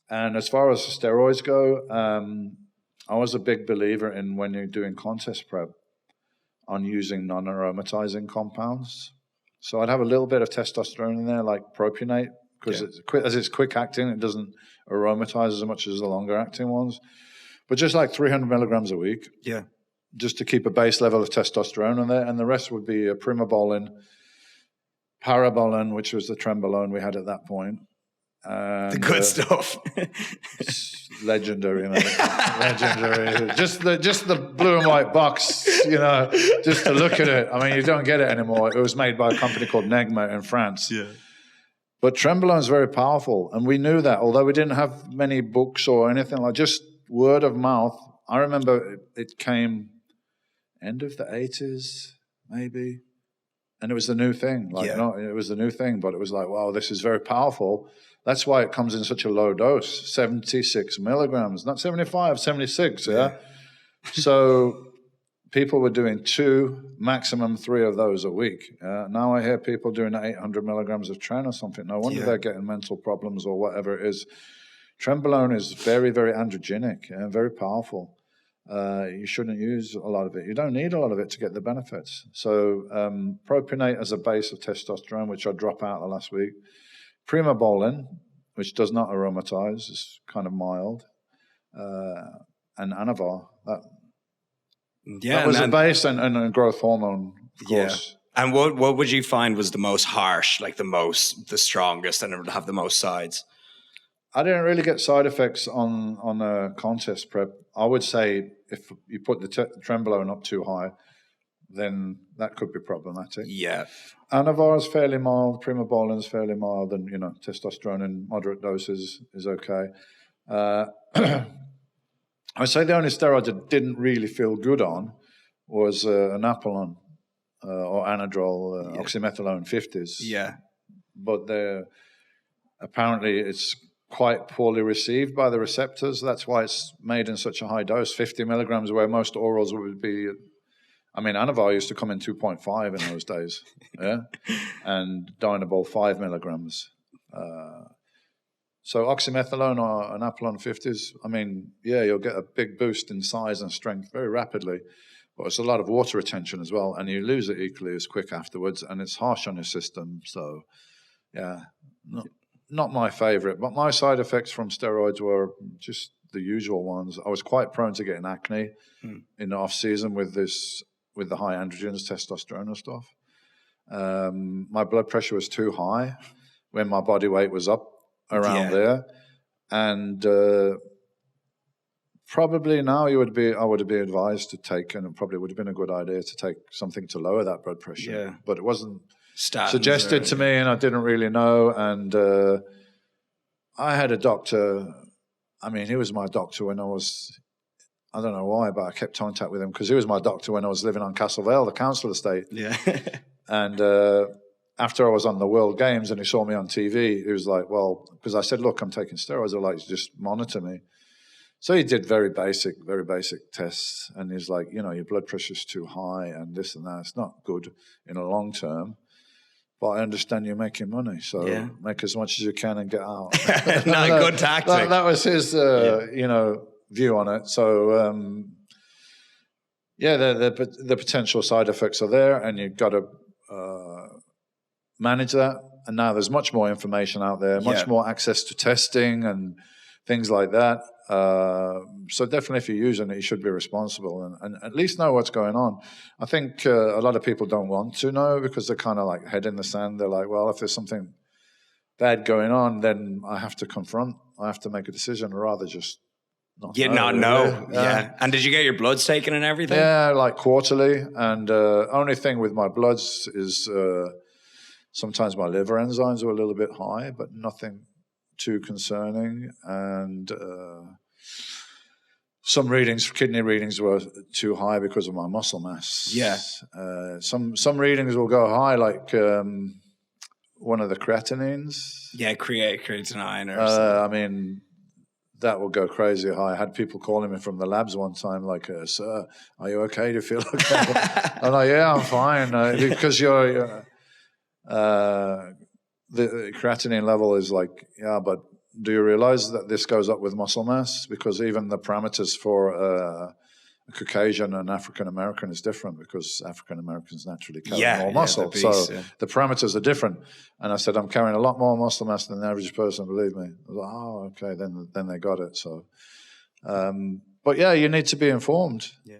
And as far as steroids go, I was a big believer in when you're doing contest prep on using non-aromatizing compounds. So I'd have a little bit of testosterone in there, like propionate, because it's quick acting, it doesn't aromatize as much as the longer acting ones. But just like 300 milligrams a week. Yeah. Just to keep a base level of testosterone in there. And the rest would be primobolan, parabolan, which was the trenbolone we had at that point. And, the good stuff. Legendary, legendary. Just the blue and white box, just to look at it. I mean, you don't get it anymore. It was made by a company called Negma in France. Yeah. But trenbolone is very powerful, and we knew that. Although we didn't have many books or anything, like just word of mouth. I remember it came end of the 80s, maybe, and it was the new thing. It was the new thing, but it was like, wow, this is very powerful. That's why it comes in such a low dose, 76 milligrams, not 75, 76, yeah? So people were doing 2, maximum 3 of those a week. Now I hear people doing 800 milligrams of tren or something. No wonder they're getting mental problems or whatever it is. Trenbolone is very, very androgenic and very powerful. You shouldn't use a lot of it. You don't need a lot of it to get the benefits. So propionate as a base of testosterone, which I drop out the last week. Primobolan, which does not aromatize, is kind of mild. And Anavar, that was a base and a growth hormone, of course. And what would you find was the most harsh, like the strongest, and it would have the most sides? I didn't really get side effects on a contest prep. I would say if you put the trenbolone up too high, then that could be problematic. Yeah. Anavar is fairly mild, primobolan is fairly mild, and testosterone in moderate doses is okay. I'd say the only steroid I didn't really feel good on was anapolin or anadrol, oxymethylone 50s. Yeah. But apparently it's quite poorly received by the receptors. That's why it's made in such a high dose, 50 milligrams, where most orals would be. I mean, Anavar used to come in 2.5 in those days, and Dynabol 5 milligrams. So oxymethylone or anapolin 50s, I mean, you'll get a big boost in size and strength very rapidly, but it's a lot of water retention as well, and you lose it equally as quick afterwards, and it's harsh on your system. So, not my favorite, but my side effects from steroids were just the usual ones. I was quite prone to getting acne in the off season with the high androgens, testosterone and stuff. My blood pressure was too high when my body weight was up around there. And probably now I would have been advised to take, and it probably would have been a good idea to take something to lower that blood pressure. Yeah. But it wasn't suggested to me, and I didn't really know. And I had a doctor. I mean, he was my doctor when I don't know why, but I kept contact with him because he was my doctor when I was living on Castle Vale, the council estate. Yeah. And after I was on the World Games and he saw me on TV, he was like, well, because I said, look, I'm taking steroids. I'd like to just monitor me. So he did very basic tests. And he's like, your blood pressure's too high and this and that. It's not good in the long term. But I understand you're making money, so make as much as you can and get out. Not a good tactic. That was his, view on it. So, the potential side effects are there, and you've got to manage that. And now there's much more information out there, much more access to testing and things like that. So definitely if you're using it, you should be responsible and at least know what's going on. I think a lot of people don't want to know because they're kind of like head in the sand. They're like, well, if there's something bad going on, then I have to confront. I have to make a decision rather just not know. Yeah. And did you get your bloods taken and everything? Yeah, like quarterly. And only thing with my bloods is sometimes my liver enzymes are a little bit high, but nothing too concerning. And some kidney readings were too high because of my muscle mass. Yeah. Some readings will go high, like one of the creatinines. Yeah, creatinine or something. I mean, that will go crazy high. I had people calling me from the labs one time, like, sir, are you okay? Do you feel okay? I'm like, yeah, I'm fine. Because the creatinine level is like, but do you realize that this goes up with muscle mass? Because even the parameters for a Caucasian and African American is different, because African Americans naturally carry more muscle. So the parameters are different. And I said, I'm carrying a lot more muscle mass than the average person, believe me. I was like, oh, okay, then they got it. So, but yeah, you need to be informed. Yeah.